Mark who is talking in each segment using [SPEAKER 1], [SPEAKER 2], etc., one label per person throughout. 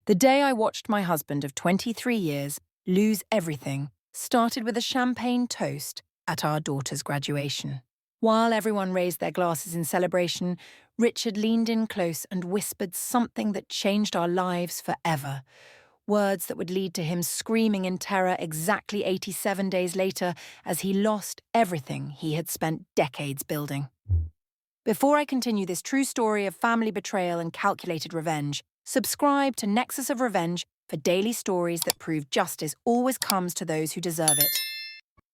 [SPEAKER 1] The day I watched my husband of 23 years lose everything started with a champagne toast at our daughter's graduation. While everyone raised their glasses in celebration, Richard leaned in close and whispered something that changed our lives forever. Words that would lead to him screaming in terror exactly 87 days later as he lost everything he had spent decades building. Before I continue this true story of family betrayal and calculated revenge, subscribe to Nexus of Revenge for daily stories that prove justice always comes to those who deserve it.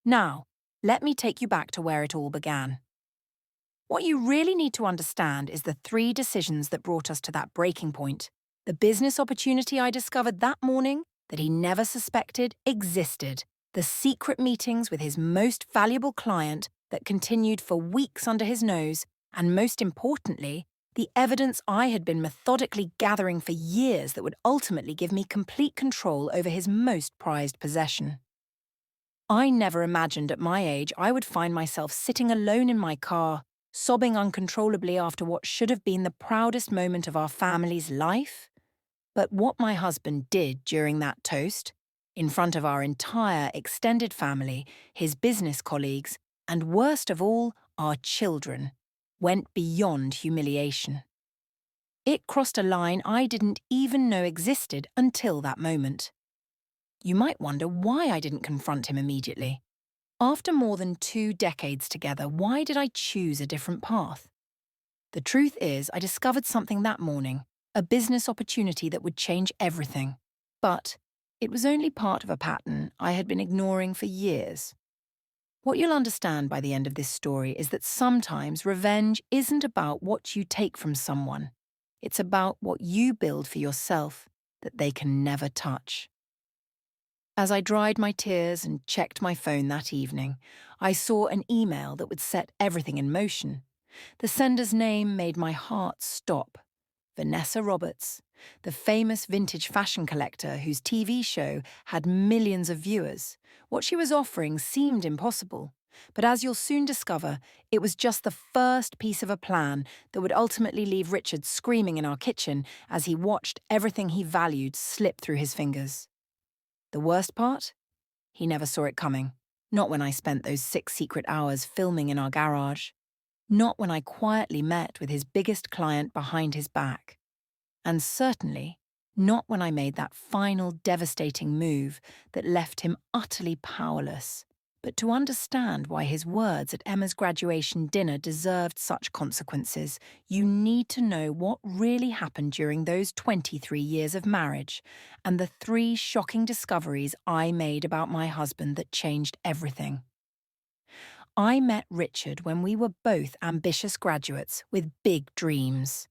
[SPEAKER 1] Now, let me take you back to where it all began. What you really need to understand is the 3 decisions that brought us to that breaking point. The business opportunity I discovered that morning that he never suspected existed. The secret meetings with his most valuable client that continued for weeks under his nose. And most importantly, the evidence I had been methodically gathering for years that would ultimately give me complete control over his most prized possession. I never imagined at my age I would find myself sitting alone in my car, sobbing uncontrollably after what should have been the proudest moment of our family's life. But what my husband did during that toast, in front of our entire extended family, his business colleagues, and worst of all, our children, went beyond humiliation. It crossed a line I didn't even know existed until that moment. You might wonder why I didn't confront him immediately. After more than 2 decades together, why did I choose a different path? The truth is, I discovered something that morning, a business opportunity that would change everything. But it was only part of a pattern I had been ignoring for years. What you'll understand by the end of this story is that sometimes revenge isn't about what you take from someone. It's about what you build for yourself that they can never touch. As I dried my tears and checked my phone that evening, I saw an email that would set everything in motion. The sender's name made my heart stop. Vanessa Roberts, the famous vintage fashion collector whose TV show had millions of viewers. What she was offering seemed impossible, but as you'll soon discover, it was just the first piece of a plan that would ultimately leave Richard screaming in our kitchen as he watched everything he valued slip through his fingers. The worst part? He never saw it coming. Not when I spent those 6 secret hours filming in our garage. Not when I quietly met with his biggest client behind his back. And certainly not when I made that final devastating move that left him utterly powerless. But to understand why his words at Emma's graduation dinner deserved such consequences, you need to know what really happened during those 23 years of marriage and the 3 shocking discoveries I made about my husband that changed everything. I met Richard when we were both ambitious graduates with big dreams.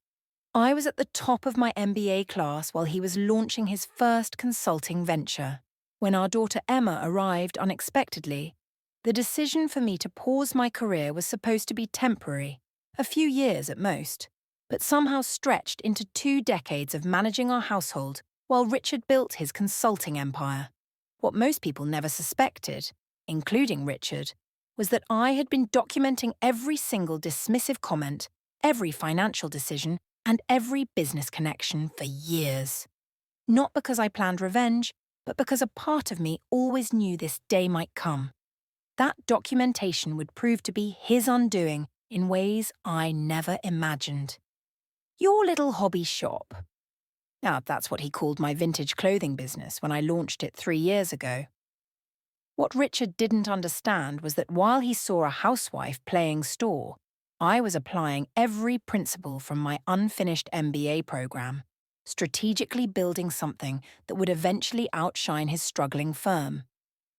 [SPEAKER 1] I was at the top of my MBA class while he was launching his first consulting venture. When our daughter Emma arrived unexpectedly, the decision for me to pause my career was supposed to be temporary, a few years at most, but somehow stretched into 2 decades of managing our household while Richard built his consulting empire. What most people never suspected, including Richard, was that I had been documenting every single dismissive comment, every financial decision, and every business connection for years. Not because I planned revenge, but because a part of me always knew this day might come. That documentation would prove to be his undoing in ways I never imagined. Your little hobby shop. Now, that's what he called my vintage clothing business when I launched it 3 years ago. What Richard didn't understand was that while he saw a housewife playing store, I was applying every principle from my unfinished MBA program, strategically building something that would eventually outshine his struggling firm.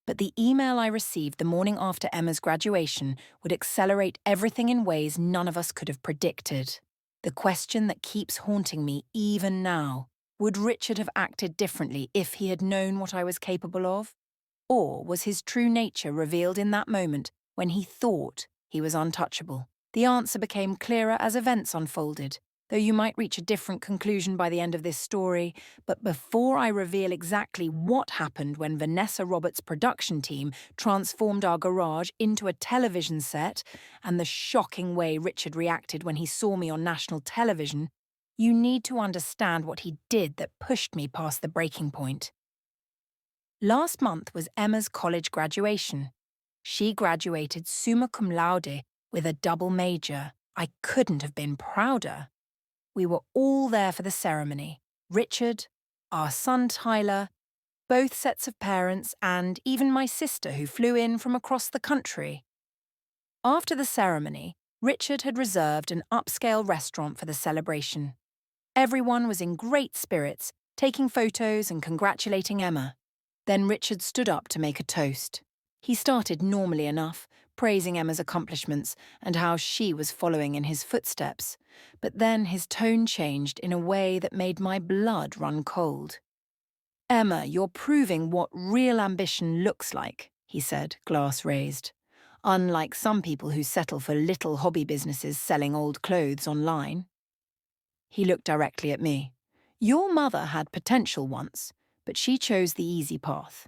[SPEAKER 1] But the email I received the morning after Emma's graduation would accelerate everything in ways none of us could have predicted. The question that keeps haunting me even now, would Richard have acted differently if he had known what I was capable of? Or was his true nature revealed in that moment when he thought he was untouchable? The answer became clearer as events unfolded, though you might reach a different conclusion by the end of this story. But before I reveal exactly what happened when Vanessa Roberts' production team transformed our garage into a television set, and the shocking way Richard reacted when he saw me on national television, You need to understand what he did that pushed me past the breaking point. Last month was Emma's college graduation. She graduated summa cum laude with a double major. I couldn't have been prouder. We were all there for the ceremony. Richard, our son Tyler, both sets of parents, and even my sister who flew in from across the country. After the ceremony, Richard had reserved an upscale restaurant for the celebration. Everyone was in great spirits, taking photos and congratulating Emma. Then Richard stood up to make a toast. He started normally enough, praising Emma's accomplishments and how she was following in his footsteps, but then his tone changed in a way that made my blood run cold. "Emma, you're proving what real ambition looks like," he said, glass raised. "Unlike some people who settle for little hobby businesses selling old clothes online." He looked directly at me. "Your mother had potential once, but she chose the easy path.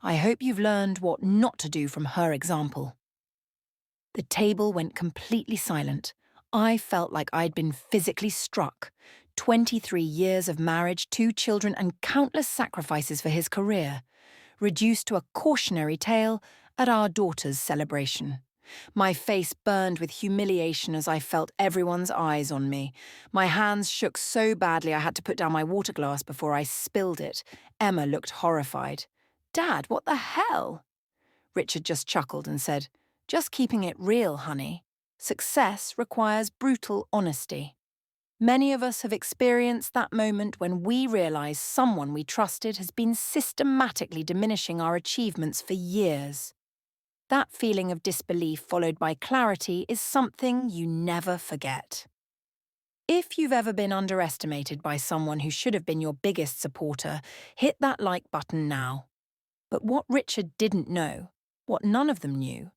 [SPEAKER 1] I hope you've learned what not to do from her example." The table went completely silent. I felt like I'd been physically struck. 23 years of marriage, 2 children, and countless sacrifices for his career, reduced to a cautionary tale at our daughter's celebration. My face burned with humiliation as I felt everyone's eyes on me. My hands shook so badly I had to put down my water glass before I spilled it. Emma looked horrified. "Dad, what the hell?" Richard just chuckled and said, "Just keeping it real, honey. Success requires brutal honesty." Many of us have experienced that moment when we realize someone we trusted has been systematically diminishing our achievements for years. That feeling of disbelief followed by clarity is something you never forget. If you've ever been underestimated by someone who should have been your biggest supporter, hit that like button now. But what Richard didn't know, what none of them knew,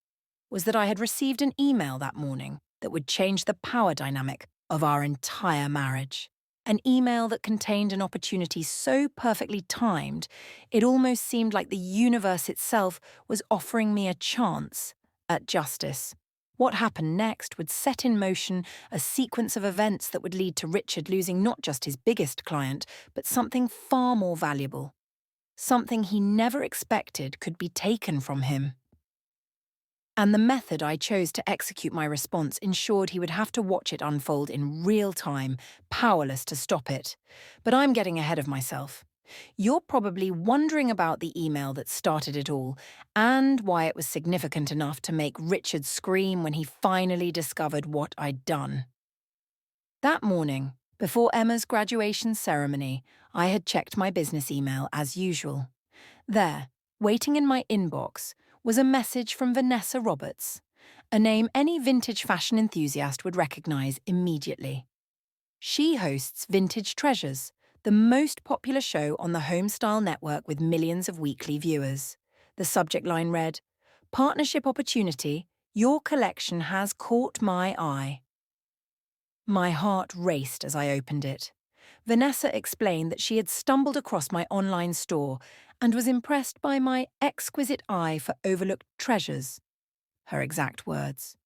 [SPEAKER 1] was that I had received an email that morning that would change the power dynamic of our entire marriage. An email that contained an opportunity so perfectly timed, it almost seemed like the universe itself was offering me a chance at justice. What happened next would set in motion a sequence of events that would lead to Richard losing not just his biggest client, but something far more valuable. Something he never expected could be taken from him. And the method I chose to execute my response ensured he would have to watch it unfold in real time, powerless to stop it. But I'm getting ahead of myself. You're probably wondering about the email that started it all, and why it was significant enough to make Richard scream when he finally discovered what I'd done. That morning, before Emma's graduation ceremony, I had checked my business email as usual. There, waiting in my inbox, was a message from Vanessa Roberts, a name any vintage fashion enthusiast would recognize immediately. She hosts Vintage Treasures, the most popular show on the Homestyle network with millions of weekly viewers. The subject line read, "Partnership opportunity, your collection has caught my eye." My heart raced as I opened it. Vanessa explained that she had stumbled across my online store and was impressed by my exquisite eye for overlooked treasures. Her exact words.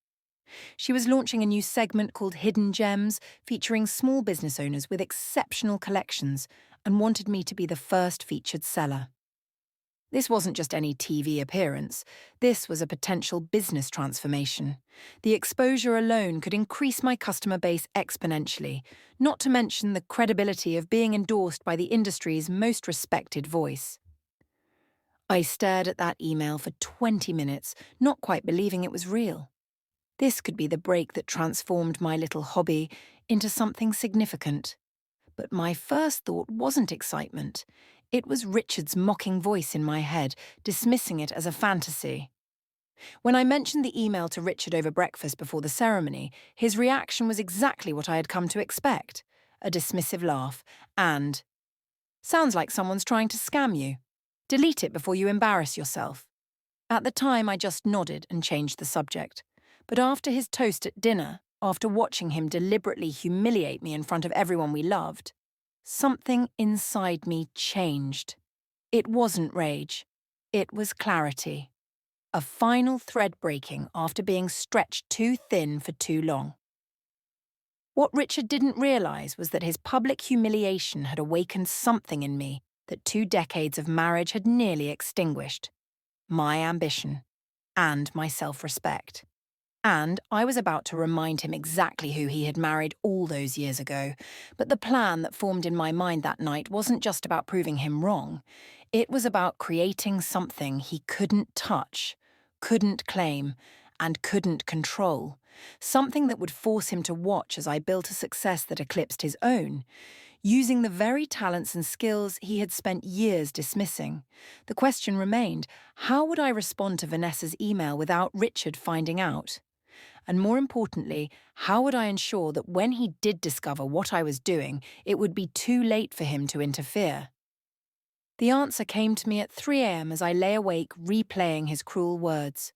[SPEAKER 1] She was launching a new segment called Hidden Gems, featuring small business owners with exceptional collections, and wanted me to be the first featured seller. This wasn't just any TV appearance. This was a potential business transformation. The exposure alone could increase my customer base exponentially, not to mention the credibility of being endorsed by the industry's most respected voice. I stared at that email for 20 minutes, not quite believing it was real. This could be the break that transformed my little hobby into something significant. But my first thought wasn't excitement. It was Richard's mocking voice in my head, dismissing it as a fantasy. When I mentioned the email to Richard over breakfast before the ceremony, his reaction was exactly what I had come to expect. A dismissive laugh and, "Sounds like someone's trying to scam you. Delete it before you embarrass yourself." At the time, I just nodded and changed the subject. But after his toast at dinner, after watching him deliberately humiliate me in front of everyone we loved, something inside me changed. It wasn't rage. It was clarity. A final thread breaking after being stretched too thin for too long. What Richard didn't realise was that his public humiliation had awakened something in me that 2 decades of marriage had nearly extinguished: my ambition and my self-respect. And I was about to remind him exactly who he had married all those years ago. But the plan that formed in my mind that night wasn't just about proving him wrong. It was about creating something he couldn't touch, couldn't claim, and couldn't control. Something that would force him to watch as I built a success that eclipsed his own, using the very talents and skills he had spent years dismissing. The question remained, how would I respond to Vanessa's email without Richard finding out? And more importantly, how would I ensure that when he did discover what I was doing, it would be too late for him to interfere? The answer came to me at 3 a.m. as I lay awake replaying his cruel words.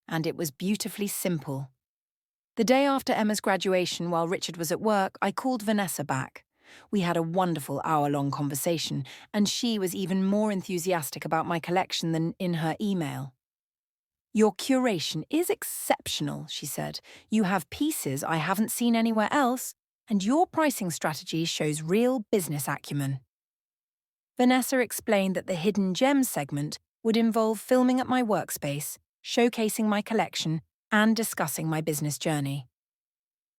[SPEAKER 1] And it was beautifully simple. The day after Emma's graduation, while Richard was at work, I called Vanessa back. We had a wonderful hour-long conversation, and she was even more enthusiastic about my collection than in her email. "Your curation is exceptional," she said. "You have pieces I haven't seen anywhere else, and your pricing strategy shows real business acumen." Vanessa explained that the Hidden Gems segment would involve filming at my workspace, showcasing my collection, and discussing my business journey.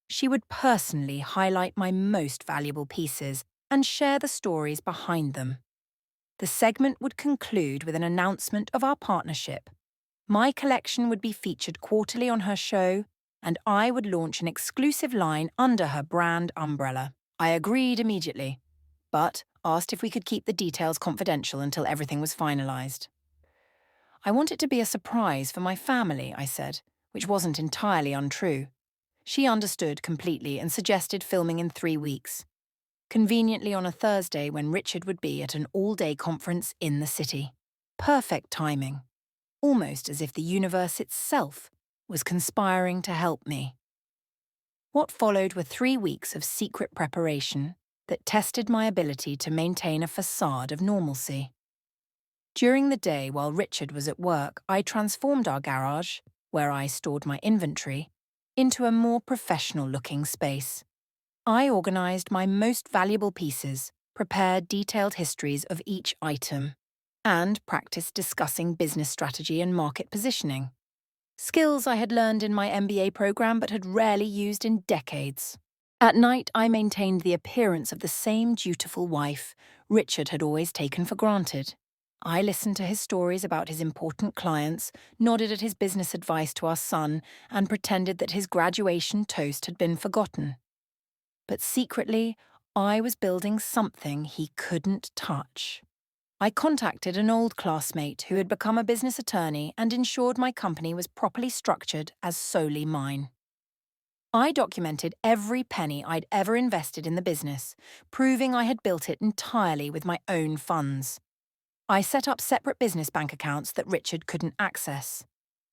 [SPEAKER 1] She would personally highlight my most valuable pieces and share the stories behind them. The segment would conclude with an announcement of our partnership. My collection would be featured quarterly on her show, and I would launch an exclusive line under her brand umbrella. I agreed immediately, but asked if we could keep the details confidential until everything was finalised. "I want it to be a surprise for my family," I said, which wasn't entirely untrue. She understood completely and suggested filming in 3 weeks, conveniently on a Thursday when Richard would be at an all-day conference in the city. Perfect timing. Almost as if the universe itself was conspiring to help me. What followed were 3 weeks of secret preparation that tested my ability to maintain a facade of normalcy. During the day while Richard was at work, I transformed our garage, where I stored my inventory, into a more professional-looking space. I organised my most valuable pieces, prepared detailed histories of each item, and practiced discussing business strategy and market positioning. Skills I had learned in my MBA program but had rarely used in decades. At night, I maintained the appearance of the same dutiful wife Richard had always taken for granted. I listened to his stories about his important clients, nodded at his business advice to our son, and pretended that his graduation toast had been forgotten. But secretly, I was building something he couldn't touch. I contacted an old classmate who had become a business attorney and ensured my company was properly structured as solely mine. I documented every penny I'd ever invested in the business, proving I had built it entirely with my own funds. I set up separate business bank accounts that Richard couldn't access.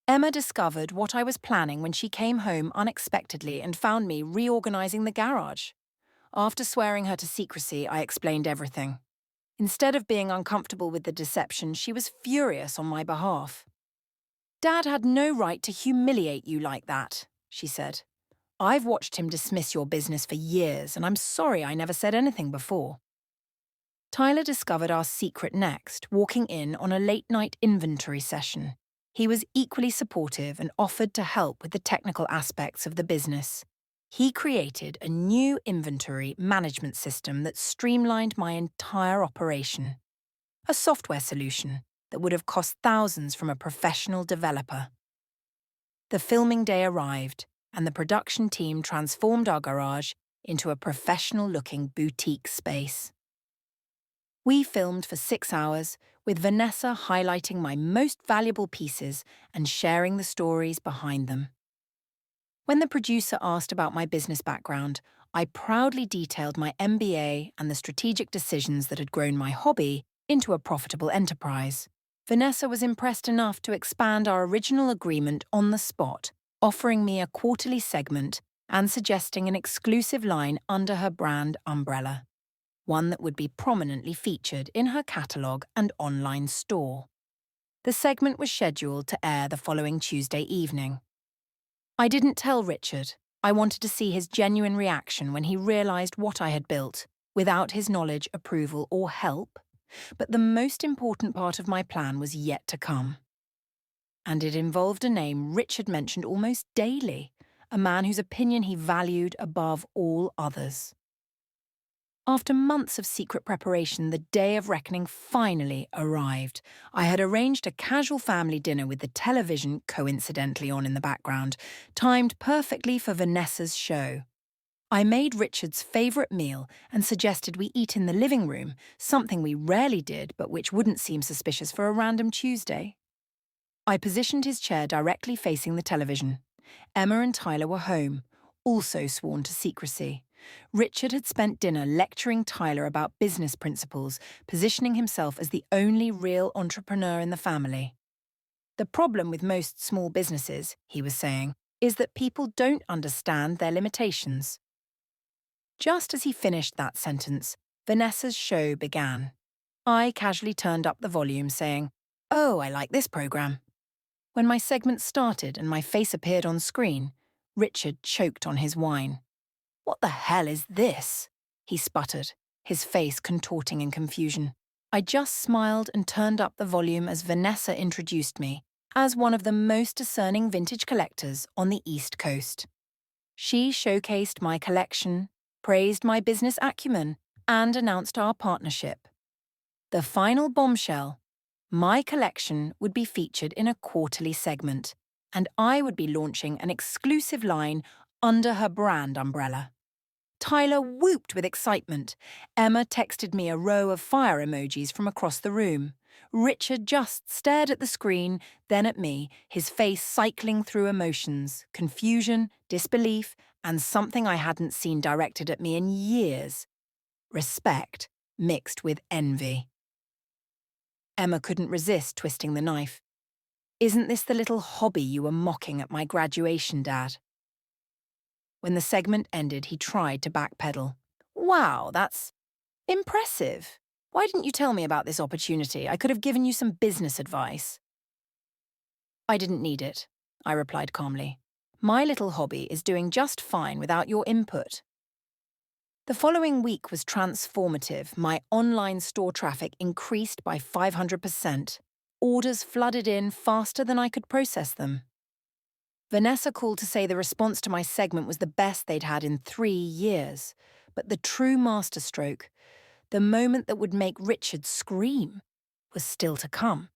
[SPEAKER 1] Emma discovered what I was planning when she came home unexpectedly and found me reorganizing the garage. After swearing her to secrecy, I explained everything. Instead of being uncomfortable with the deception, she was furious on my behalf. "Dad had no right to humiliate you like that," she said. "I've watched him dismiss your business for years, and I'm sorry I never said anything before." Tyler discovered our secret next, walking in on a late-night inventory session. He was equally supportive and offered to help with the technical aspects of the business. He created a new inventory management system that streamlined my entire operation. A software solution that would have cost thousands from a professional developer. The filming day arrived, and the production team transformed our garage into a professional-looking boutique space. We filmed for 6 hours, with Vanessa highlighting my most valuable pieces and sharing the stories behind them. When the producer asked about my business background, I proudly detailed my MBA and the strategic decisions that had grown my hobby into a profitable enterprise. Vanessa was impressed enough to expand our original agreement on the spot, offering me a quarterly segment and suggesting an exclusive line under her brand umbrella, one that would be prominently featured in her catalogue and online store. The segment was scheduled to air the following Tuesday evening. I didn't tell Richard, I wanted to see his genuine reaction when he realised what I had built, without his knowledge, approval, or help. But the most important part of my plan was yet to come. And it involved a name Richard mentioned almost daily, a man whose opinion he valued above all others. After months of secret preparation, the day of reckoning finally arrived. I had arranged a casual family dinner with the television coincidentally on in the background, timed perfectly for Vanessa's show. I made Richard's favourite meal and suggested we eat in the living room, something we rarely did but which wouldn't seem suspicious for a random Tuesday. I positioned his chair directly facing the television. Emma and Tyler were home, also sworn to secrecy. Richard had spent dinner lecturing Tyler about business principles, positioning himself as the only real entrepreneur in the family. The problem with most small businesses, he was saying, is that people don't understand their limitations. Just as he finished that sentence, Vanessa's show began. I casually turned up the volume, saying, "Oh, I like this programme." When my segment started and my face appeared on screen, Richard choked on his wine. "What the hell is this?" he sputtered, his face contorting in confusion. I just smiled and turned up the volume as Vanessa introduced me as one of the most discerning vintage collectors on the East Coast. She showcased my collection, praised my business acumen, and announced our partnership. The final bombshell: my collection would be featured in a quarterly segment, and I would be launching an exclusive line under her brand umbrella. Tyler whooped with excitement. Emma texted me a row of fire emojis from across the room. Richard just stared at the screen, then at me, his face cycling through emotions, confusion, disbelief, and something I hadn't seen directed at me in years. Respect mixed with envy. Emma couldn't resist twisting the knife. "Isn't this the little hobby you were mocking at my graduation, Dad?" When the segment ended, he tried to backpedal. "Wow, that's impressive. Why didn't you tell me about this opportunity? I could have given you some business advice." "I didn't need it," I replied calmly. "My little hobby is doing just fine without your input." The following week was transformative. My online store traffic increased by 500%. Orders flooded in faster than I could process them. Vanessa called to say the response to my segment was the best they'd had in 3 years. But the true masterstroke, the moment that would make Richard scream, was still to come.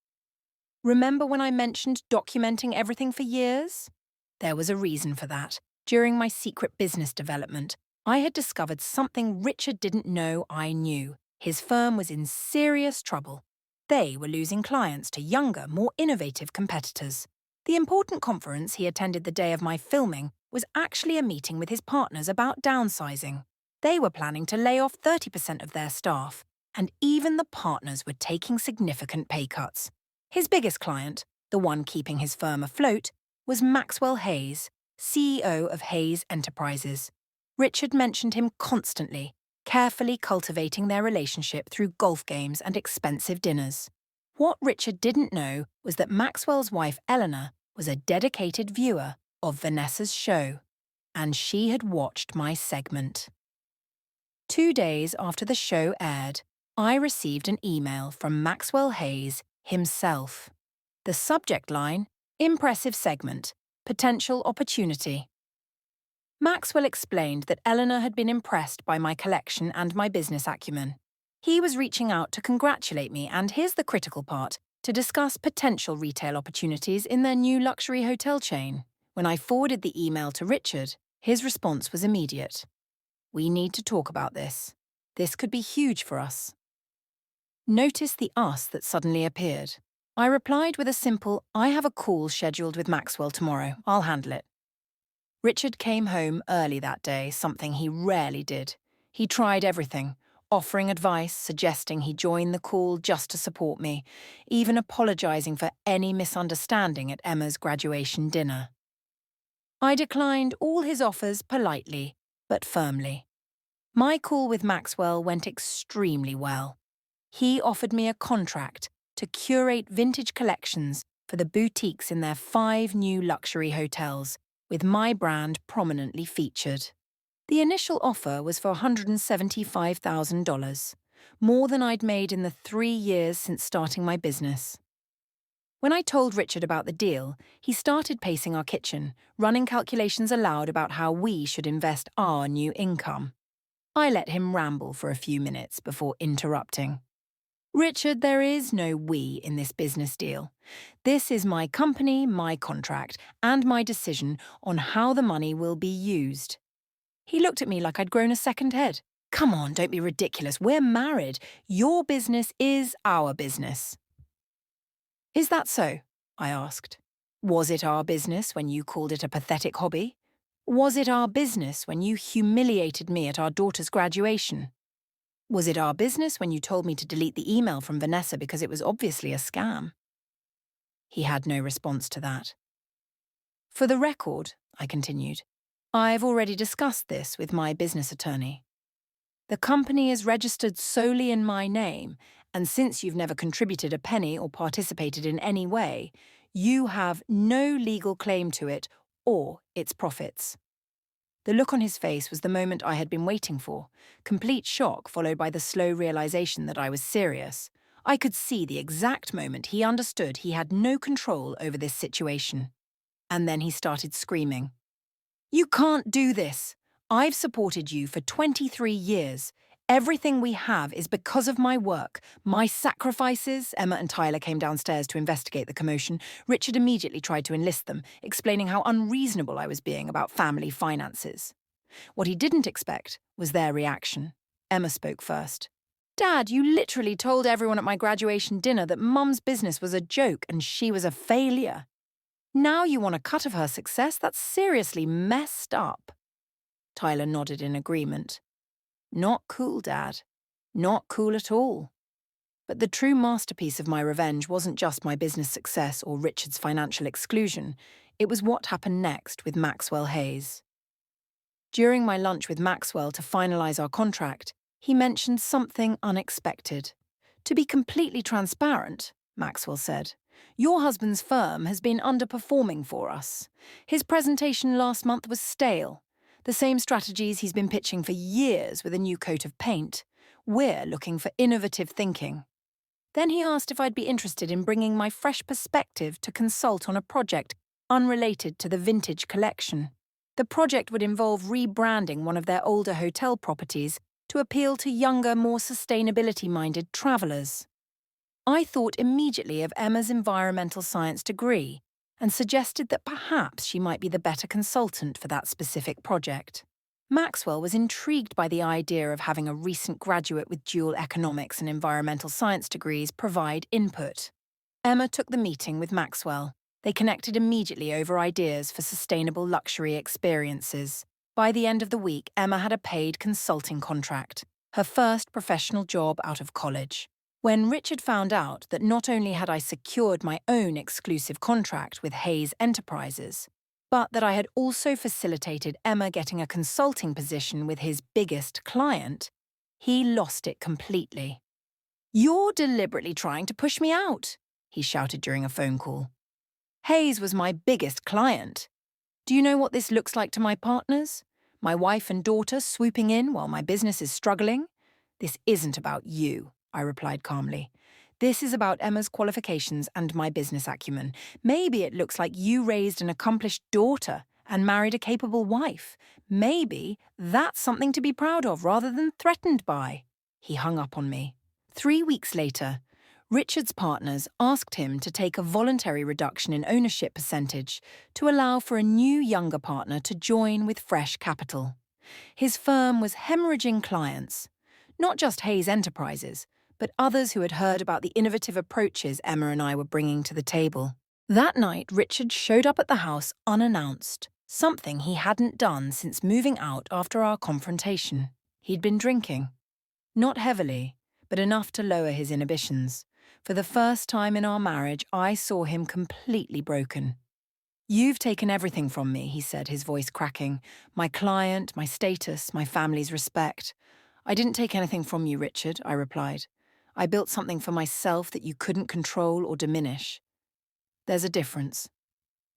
[SPEAKER 1] Remember when I mentioned documenting everything for years? There was a reason for that. During my secret business development, I had discovered something Richard didn't know I knew. His firm was in serious trouble. They were losing clients to younger, more innovative competitors. The important conference he attended the day of my filming was actually a meeting with his partners about downsizing. They were planning to lay off 30% of their staff, and even the partners were taking significant pay cuts. His biggest client, the one keeping his firm afloat, was Maxwell Hayes, CEO of Hayes Enterprises. Richard mentioned him constantly, carefully cultivating their relationship through golf games and expensive dinners. What Richard didn't know was that Maxwell's wife Eleanor was a dedicated viewer of Vanessa's show, and she had watched my segment. 2 days after the show aired, I received an email from Maxwell Hayes himself. The subject line: impressive segment, potential opportunity. Maxwell explained that Eleanor had been impressed by my collection and my business acumen. He was reaching out to congratulate me and, here's the critical part, to discuss potential retail opportunities in their new luxury hotel chain. When I forwarded the email to Richard, his response was immediate. "We need to talk about this. This could be huge for us." Notice the us that suddenly appeared. I replied with a simple, "I have a call scheduled with Maxwell tomorrow. I'll handle it." Richard came home early that day, something he rarely did. He tried everything, offering advice, suggesting he join the call just to support me, even apologising for any misunderstanding at Emma's graduation dinner. I declined all his offers politely, but firmly. My call with Maxwell went extremely well. He offered me a contract to curate vintage collections for the boutiques in their 5 new luxury hotels, with my brand prominently featured. The initial offer was for $175,000, more than I'd made in the 3 years since starting my business. When I told Richard about the deal, he started pacing our kitchen, running calculations aloud about how we should invest our new income. I let him ramble for a few minutes before interrupting. Richard, there is no we in this business deal. This is my company, my contract, and my decision on how the money will be used. He looked at me like I'd grown a second head. Come on, don't be ridiculous. We're married. Your business is our business. Is that so? I asked. Was it our business when you called it a pathetic hobby? Was it our business when you humiliated me at our daughter's graduation? Was it our business when you told me to delete the email from Vanessa because it was obviously a scam? He had no response to that. For the record, I continued, I've already discussed this with my business attorney. The company is registered solely in my name, and since you've never contributed a penny or participated in any way, you have no legal claim to it or its profits. The look on his face was the moment I had been waiting for, complete shock followed by the slow realization that I was serious. I could see the exact moment he understood he had no control over this situation. And then he started screaming. You can't do this. I've supported you for 23 years. Everything we have is because of my work, my sacrifices. Emma and Tyler came downstairs to investigate the commotion. Richard immediately tried to enlist them, explaining how unreasonable I was being about family finances. What he didn't expect was their reaction. Emma spoke first. Dad, you literally told everyone at my graduation dinner that Mum's business was a joke and she was a failure. Now you want a cut of her success? That's seriously messed up. Tyler nodded in agreement. Not cool, Dad. Not cool at all. But the true masterpiece of my revenge wasn't just my business success or Richard's financial exclusion. It was what happened next with Maxwell Hayes. During my lunch with Maxwell to finalise our contract, he mentioned something unexpected. To be completely transparent, Maxwell said, your husband's firm has been underperforming for us. His presentation last month was stale. The same strategies he's been pitching for years with a new coat of paint. We're looking for innovative thinking. Then he asked if I'd be interested in bringing my fresh perspective to consult on a project unrelated to the vintage collection. The project would involve rebranding one of their older hotel properties to appeal to younger, more sustainability-minded travellers. I thought immediately of Emma's environmental science degree and suggested that perhaps she might be the better consultant for that specific project. Maxwell was intrigued by the idea of having a recent graduate with dual economics and environmental science degrees provide input. Emma took the meeting with Maxwell. They connected immediately over ideas for sustainable luxury experiences. By the end of the week, Emma had a paid consulting contract, her first professional job out of college. When Richard found out that not only had I secured my own exclusive contract with Hayes Enterprises, but that I had also facilitated Emma getting a consulting position with his biggest client, he lost it completely. You're deliberately trying to push me out, he shouted during a phone call. Hayes was my biggest client. Do you know what this looks like to my partners? My wife and daughter swooping in while my business is struggling? This isn't about you, I replied calmly. This is about Emma's qualifications and my business acumen. Maybe it looks like you raised an accomplished daughter and married a capable wife. Maybe that's something to be proud of rather than threatened by. He hung up on me. 3 weeks later, Richard's partners asked him to take a voluntary reduction in ownership percentage to allow for a new younger partner to join with fresh capital. His firm was hemorrhaging clients, not just Hayes Enterprises, but others who had heard about the innovative approaches Emma and I were bringing to the table. That night, Richard showed up at the house unannounced, something he hadn't done since moving out after our confrontation. He'd been drinking. Not heavily, but enough to lower his inhibitions. For the first time in our marriage, I saw him completely broken. You've taken everything from me, he said, his voice cracking. My client, my status, my family's respect. I didn't take anything from you, Richard, I replied. I built something for myself that you couldn't control or diminish. There's a difference.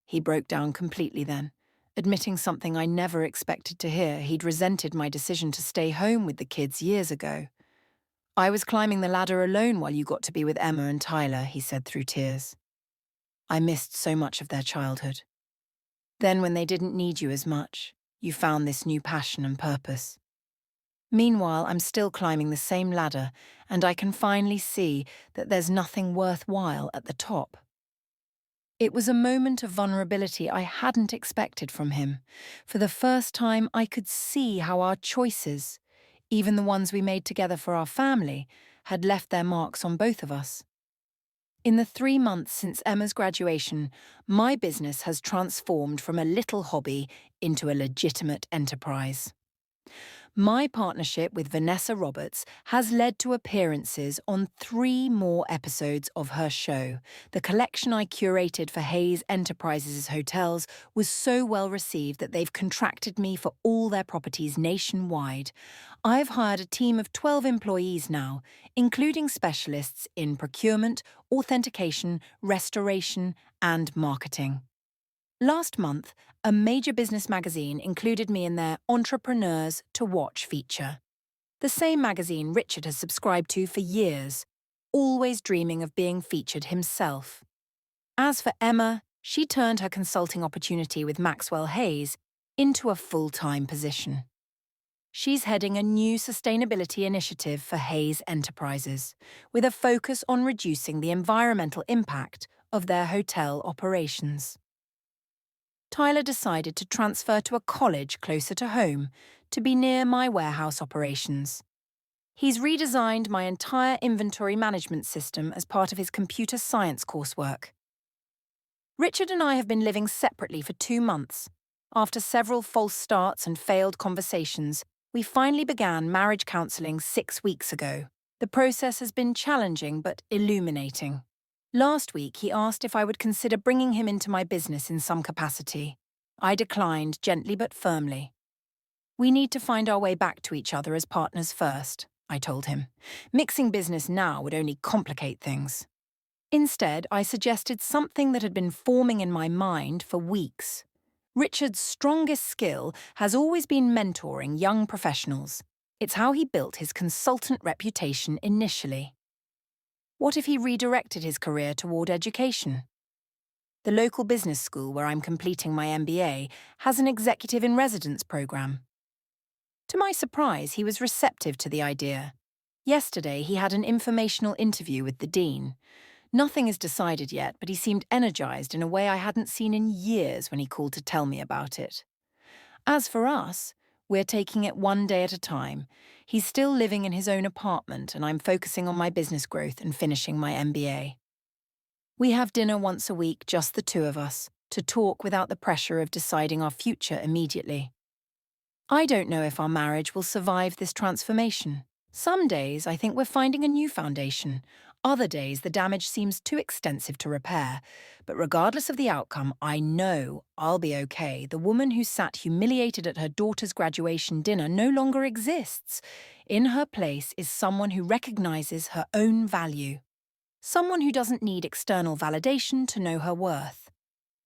[SPEAKER 1] He broke down completely then, Admitting something I never expected to hear, he'd resented my decision to stay home with the kids years ago. "I was climbing the ladder alone while you got to be with Emma and Tyler," he said through tears. "I missed so much of their childhood. Then when they didn't need you as much, you found this new passion and purpose. Meanwhile, I'm still climbing the same ladder, and I can finally see that there's nothing worthwhile at the top." It was a moment of vulnerability I hadn't expected from him. For the first time, I could see how our choices, even the ones we made together for our family, had left their marks on both of us. In the 3 months since Emma's graduation, my business has transformed from a little hobby into a legitimate enterprise. My partnership with Vanessa Roberts has led to appearances on 3 more episodes of her show. The collection I curated for Hayes Enterprises hotels was so well received that they've contracted me for all their properties nationwide. I've hired a team of 12 employees now, including specialists in procurement, authentication, restoration, and marketing. Last month, a major business magazine included me in their Entrepreneurs to Watch feature. The same magazine Richard has subscribed to for years, always dreaming of being featured himself. As for Emma, she turned her consulting opportunity with Maxwell Hayes into a full-time position. She's heading a new sustainability initiative for Hayes Enterprises, with a focus on reducing the environmental impact of their hotel operations. Tyler decided to transfer to a college closer to home, to be near my warehouse operations. He's redesigned my entire inventory management system as part of his computer science coursework. Richard and I have been living separately for 2 months. After several false starts and failed conversations, we finally began marriage counselling 6 weeks ago. The process has been challenging but illuminating. Last week, he asked if I would consider bringing him into my business in some capacity. I declined gently but firmly. "We need to find our way back to each other as partners first," I told him. "Mixing business now would only complicate things." Instead, I suggested something that had been forming in my mind for weeks. Richard's strongest skill has always been mentoring young professionals. It's how he built his consultant reputation initially. What if he redirected his career toward education? The local business school where I'm completing my MBA has an executive in residence program. To my surprise, he was receptive to the idea. Yesterday, he had an informational interview with the dean. Nothing is decided yet, but he seemed energized in a way I hadn't seen in years when he called to tell me about it. As for us, we're taking it one day at a time. He's still living in his own apartment, and I'm focusing on my business growth and finishing my MBA. We have dinner once a week, just the two of us, to talk without the pressure of deciding our future immediately. I don't know if our marriage will survive this transformation. Some days I think we're finding a new foundation. Other days the damage seems too extensive to repair. But regardless of the outcome, I know I'll be okay. The woman who sat humiliated at her daughter's graduation dinner no longer exists. In her place is someone who recognizes her own value. Someone who doesn't need external validation to know her worth.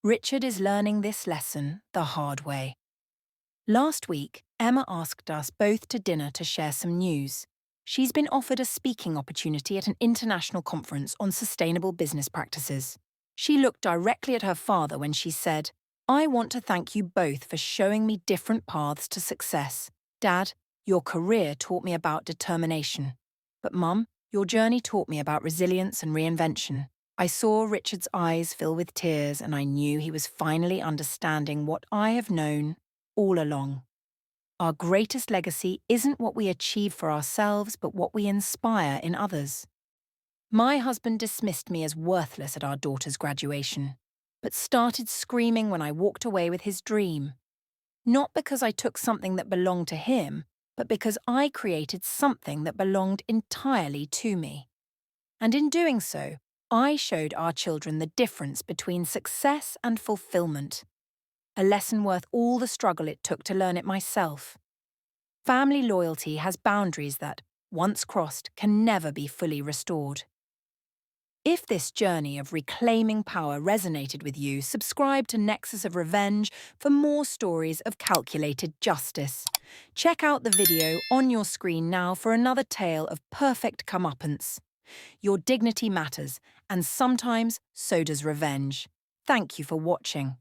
[SPEAKER 1] Richard is learning this lesson the hard way. Last week, Emma asked us both to dinner to share some news. She's been offered a speaking opportunity at an international conference on sustainable business practices. She looked directly at her father when she said, "I want to thank you both for showing me different paths to success. Dad, your career taught me about determination. But Mum, your journey taught me about resilience and reinvention." I saw Richard's eyes fill with tears, and I knew he was finally understanding what I have known all along. Our greatest legacy isn't what we achieve for ourselves, but what we inspire in others. My husband dismissed me as worthless at our daughter's graduation, but started screaming when I walked away with his dream. Not because I took something that belonged to him, but because I created something that belonged entirely to me. And in doing so, I showed our children the difference between success and fulfillment. A lesson worth all the struggle it took to learn it myself. Family loyalty has boundaries that, once crossed, can never be fully restored. If this journey of reclaiming power resonated with you, subscribe to Nexus of Revenge for more stories of calculated justice. Check out the video on your screen now for another tale of perfect comeuppance. Your dignity matters, and sometimes so does revenge. Thank you for watching.